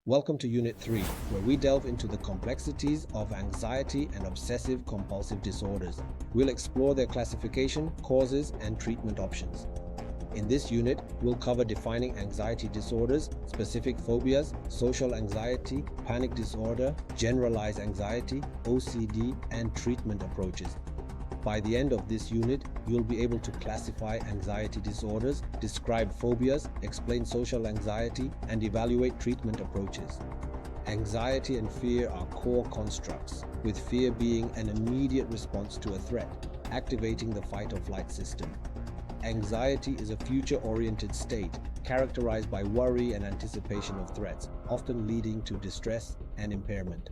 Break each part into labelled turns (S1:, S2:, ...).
S1: Welcome to Unit 3, where we delve into the complexities of anxiety and obsessive-compulsive disorders. We'll explore their classification, causes, and treatment options. In this unit, we'll cover defining anxiety disorders, specific phobias, social anxiety, panic disorder, generalized anxiety, OCD, and treatment approaches. By the end of this unit, you'll be able to classify anxiety disorders, describe phobias, explain social anxiety, and evaluate treatment approaches. Anxiety and fear are core constructs, with fear being an immediate response to a threat, activating the fight-or-flight system. Anxiety is a future-oriented state, characterized by worry and anticipation of threats, often leading to distress and impairment.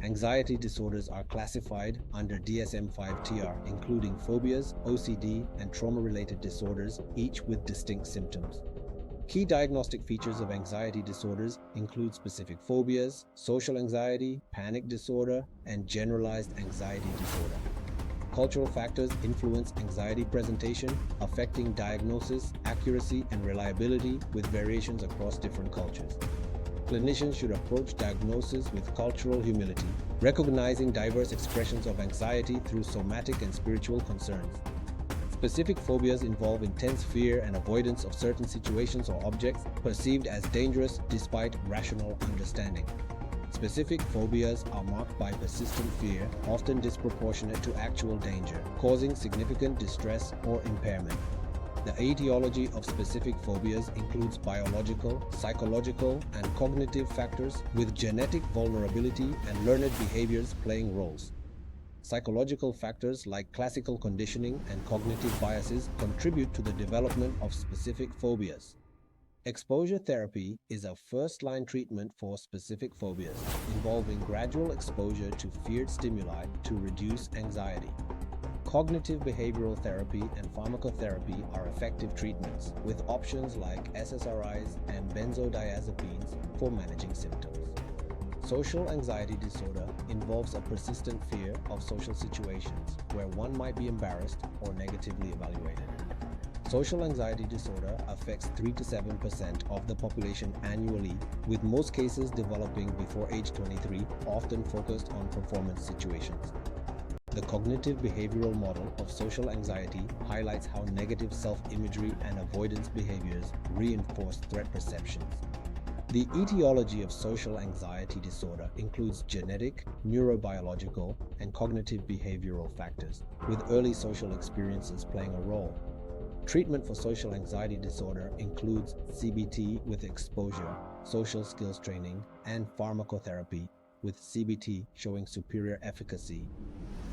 S1: Anxiety disorders are classified under DSM-5-TR, including phobias, OCD, and trauma-related disorders, each with distinct symptoms. Key diagnostic features of anxiety disorders include specific phobias, social anxiety, panic disorder, and generalized anxiety disorder. Cultural factors influence anxiety presentation, affecting diagnosis, accuracy, and reliability with variations across different cultures. Clinicians should approach diagnosis with cultural humility, recognizing diverse expressions of anxiety through somatic and spiritual concerns. Specific phobias involve intense fear and avoidance of certain situations or objects perceived as dangerous despite rational understanding. Specific phobias are marked by persistent fear, often disproportionate to actual danger, causing significant distress or impairment. The etiology of specific phobias includes biological, psychological, and cognitive factors, with genetic vulnerability and learned behaviors playing roles. Psychological factors like classical conditioning and cognitive biases contribute to the development of specific phobias. Exposure therapy is a first-line treatment for specific phobias, involving gradual exposure to feared stimuli to reduce anxiety. Cognitive behavioral therapy and pharmacotherapy are effective treatments, with options like SSRIs and benzodiazepines for managing symptoms. Social anxiety disorder involves a persistent fear of social situations where one might be embarrassed or negatively evaluated. Social anxiety disorder affects 3 to 7% of the population annually, with most cases developing before age 23, often focused on performance situations. The cognitive behavioral model of social anxiety highlights how negative self-imagery and avoidance behaviors reinforce threat perceptions. The etiology of social anxiety disorder includes genetic, neurobiological, and cognitive behavioral factors, with early social experiences playing a role. Treatment for social anxiety disorder includes CBT with exposure, social skills training, and pharmacotherapy, with CBT showing superior efficacy.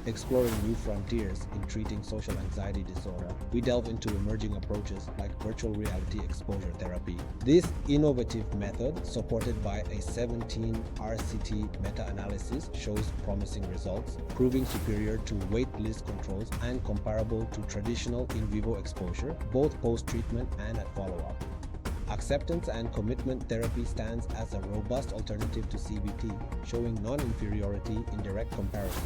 S1: Exploring new frontiers in treating social anxiety disorder, we delve into emerging approaches like virtual reality exposure therapy. This innovative method, supported by a 17 RCT meta-analysis, shows promising results, proving superior to wait-list controls and comparable to traditional in vivo exposure, both post-treatment and at follow-up. Acceptance and commitment therapy stands as a robust alternative to CBT, showing non-inferiority in direct comparison.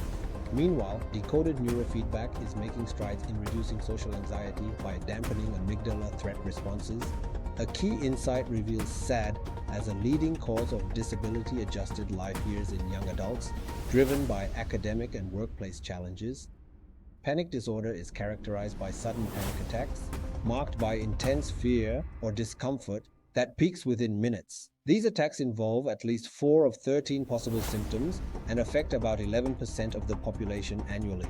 S1: Meanwhile, decoded neurofeedback is making strides in reducing social anxiety by dampening amygdala threat responses. A key insight reveals SAD as a leading cause of disability-adjusted life years in young adults, driven by academic and workplace challenges. Panic disorder is characterized by sudden panic attacks, marked by intense fear or discomfort that peaks within minutes. These attacks involve at least 4 of 13 possible symptoms and affect about 11% of the population annually.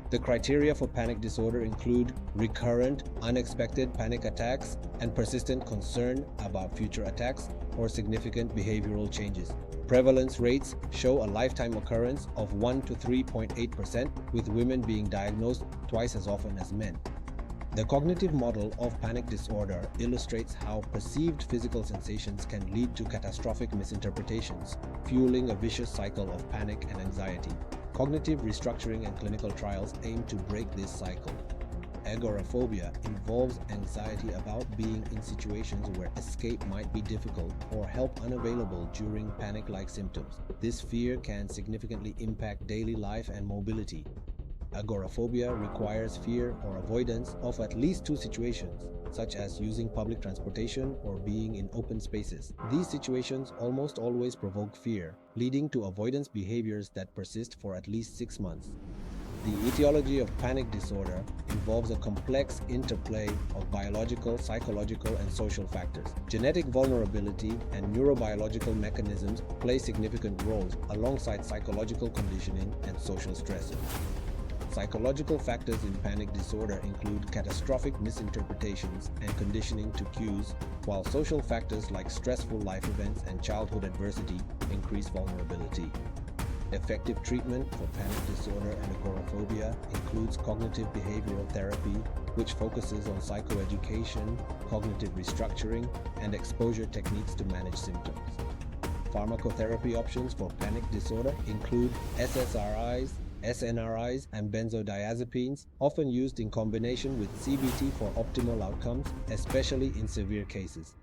S1: The criteria for panic disorder include recurrent, unexpected panic attacks and persistent concern about future attacks or significant behavioral changes. Prevalence rates show a lifetime occurrence of 1 to 3.8%, with women being diagnosed twice as often as men. The cognitive model of panic disorder illustrates how perceived physical sensations can lead to catastrophic misinterpretations, fueling a vicious cycle of panic and anxiety. Cognitive restructuring and clinical trials aim to break this cycle. Agoraphobia involves anxiety about being in situations where escape might be difficult or help unavailable during panic-like symptoms. This fear can significantly impact daily life and mobility. Agoraphobia requires fear or avoidance of at least 2 situations. such as using public transportation or being in open spaces. These situations almost always provoke fear, leading to avoidance behaviors that persist for at least 6 months. The etiology of panic disorder involves a complex interplay of biological, psychological, and social factors. Genetic vulnerability and neurobiological mechanisms play significant roles alongside psychological conditioning and social stressors. Psychological factors in panic disorder include catastrophic misinterpretations and conditioning to cues, while social factors like stressful life events and childhood adversity increase vulnerability. Effective treatment for panic disorder and agoraphobia includes cognitive behavioral therapy, which focuses on psychoeducation, cognitive restructuring, and exposure techniques to manage symptoms. Pharmacotherapy options for panic disorder include SSRIs, SNRIs, and benzodiazepines, often used in combination with CBT for optimal outcomes, especially in severe cases.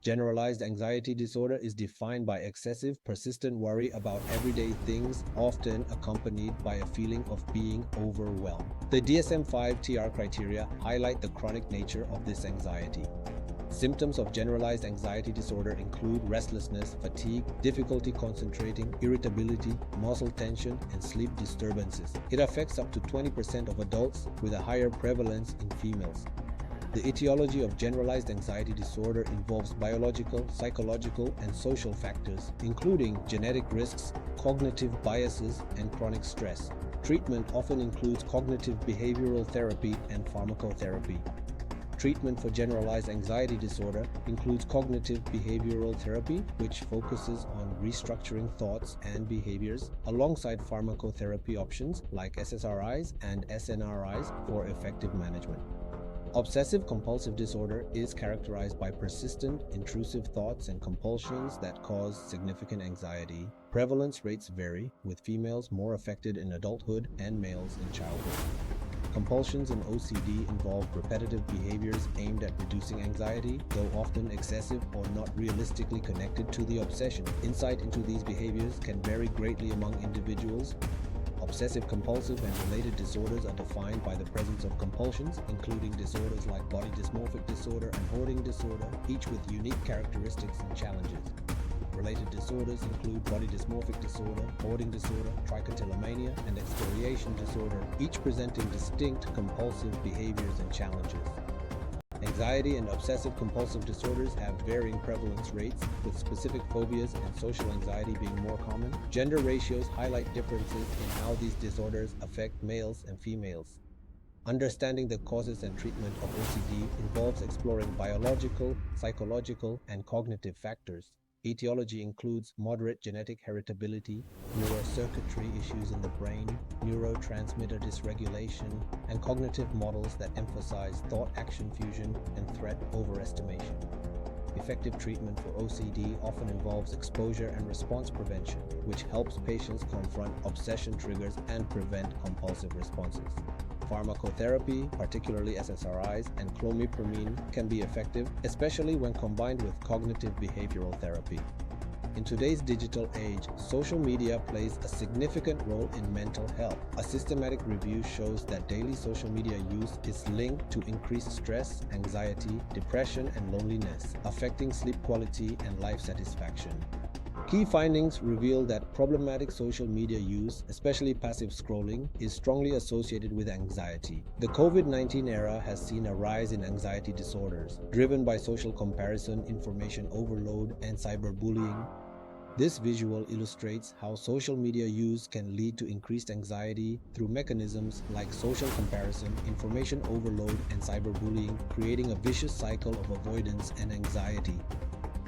S1: Generalized anxiety disorder is defined by excessive, persistent worry about everyday things, often accompanied by a feeling of being overwhelmed. The DSM-5 TR criteria highlight the chronic nature of this anxiety. Symptoms of generalized anxiety disorder include restlessness, fatigue, difficulty concentrating, irritability, muscle tension, and sleep disturbances. It affects up to 20% of adults, with a higher prevalence in females. The etiology of generalized anxiety disorder involves biological, psychological, and social factors, including genetic risks, cognitive biases, and chronic stress. Treatment often includes cognitive behavioral therapy and pharmacotherapy. Treatment for generalized anxiety disorder includes cognitive behavioral therapy, which focuses on restructuring thoughts and behaviors, alongside pharmacotherapy options like SSRIs and SNRIs for effective management. Obsessive-compulsive disorder is characterized by persistent, intrusive thoughts and compulsions that cause significant anxiety. Prevalence rates vary, with females more affected in adulthood and males in childhood. Compulsions in OCD involve repetitive behaviors aimed at reducing anxiety, though often excessive or not realistically connected to the obsession. Insight into these behaviors can vary greatly among individuals. Obsessive-compulsive and related disorders are defined by the presence of compulsions, including disorders like body dysmorphic disorder and hoarding disorder, each with unique characteristics and challenges. Related disorders include body dysmorphic disorder, hoarding disorder, trichotillomania, and excoriation disorder, each presenting distinct compulsive behaviors and challenges. Anxiety and obsessive-compulsive disorders have varying prevalence rates, with specific phobias and social anxiety being more common. Gender ratios highlight differences in how these disorders affect males and females. Understanding the causes and treatment of OCD involves exploring biological, psychological, and cognitive factors. Etiology includes moderate genetic heritability, neurocircuitry issues in the brain, neurotransmitter dysregulation, and cognitive models that emphasize thought-action fusion and threat overestimation. Effective treatment for OCD often involves exposure and response prevention, which helps patients confront obsession triggers and prevent compulsive responses. Pharmacotherapy, particularly SSRIs and clomipramine, can be effective, especially when combined with cognitive behavioral therapy. In today's digital age, social media plays a significant role in mental health. A systematic review shows that daily social media use is linked to increased stress, anxiety, depression, and loneliness, affecting sleep quality and life satisfaction. Key findings reveal that problematic social media use, especially passive scrolling, is strongly associated with anxiety. The COVID-19 era has seen a rise in anxiety disorders, driven by social comparison, information overload, and cyberbullying. This visual illustrates how social media use can lead to increased anxiety through mechanisms like social comparison, information overload, and cyberbullying, creating a vicious cycle of avoidance and anxiety.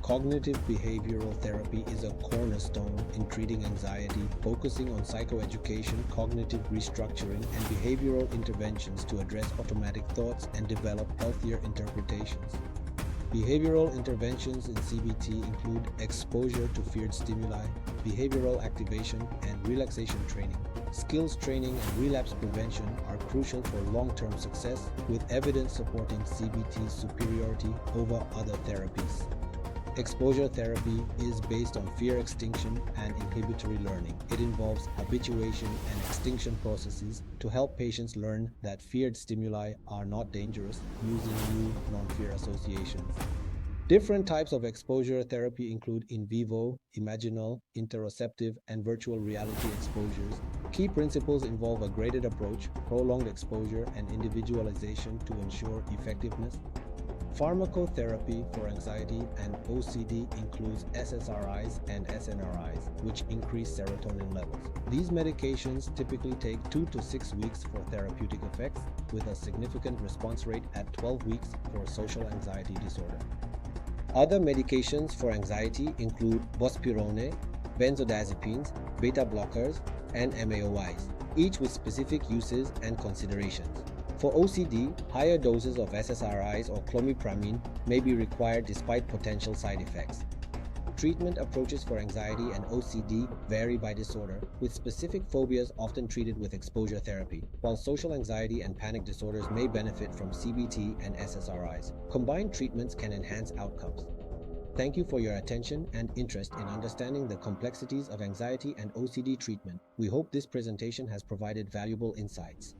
S1: Cognitive behavioral therapy is a cornerstone in treating anxiety, focusing on psychoeducation, cognitive restructuring, and behavioral interventions to address automatic thoughts and develop healthier interpretations. Behavioral interventions in CBT include exposure to feared stimuli, behavioral activation, and relaxation training. Skills training and relapse prevention are crucial for long-term success, with evidence supporting CBT's superiority over other therapies. Exposure therapy is based on fear extinction and inhibitory learning. It involves habituation and extinction processes to help patients learn that feared stimuli are not dangerous using new non-fear associations. Different types of exposure therapy include in vivo, imaginal, interoceptive, and virtual reality exposures. Key principles involve a graded approach, prolonged exposure, and individualization to ensure effectiveness. Pharmacotherapy for anxiety and OCD includes SSRIs and SNRIs, which increase serotonin levels. These medications typically take 2 to 6 weeks for therapeutic effects, with a significant response rate at 12 weeks for social anxiety disorder. Other medications for anxiety include buspirone, benzodiazepines, beta blockers, and MAOIs, each with specific uses and considerations. For OCD, higher doses of SSRIs or clomipramine may be required despite potential side effects. Treatment approaches for anxiety and OCD vary by disorder, with specific phobias often treated with exposure therapy, while social anxiety and panic disorders may benefit from CBT and SSRIs. Combined treatments can enhance outcomes. Thank you for your attention and interest in understanding the complexities of anxiety and OCD treatment. We hope this presentation has provided valuable insights.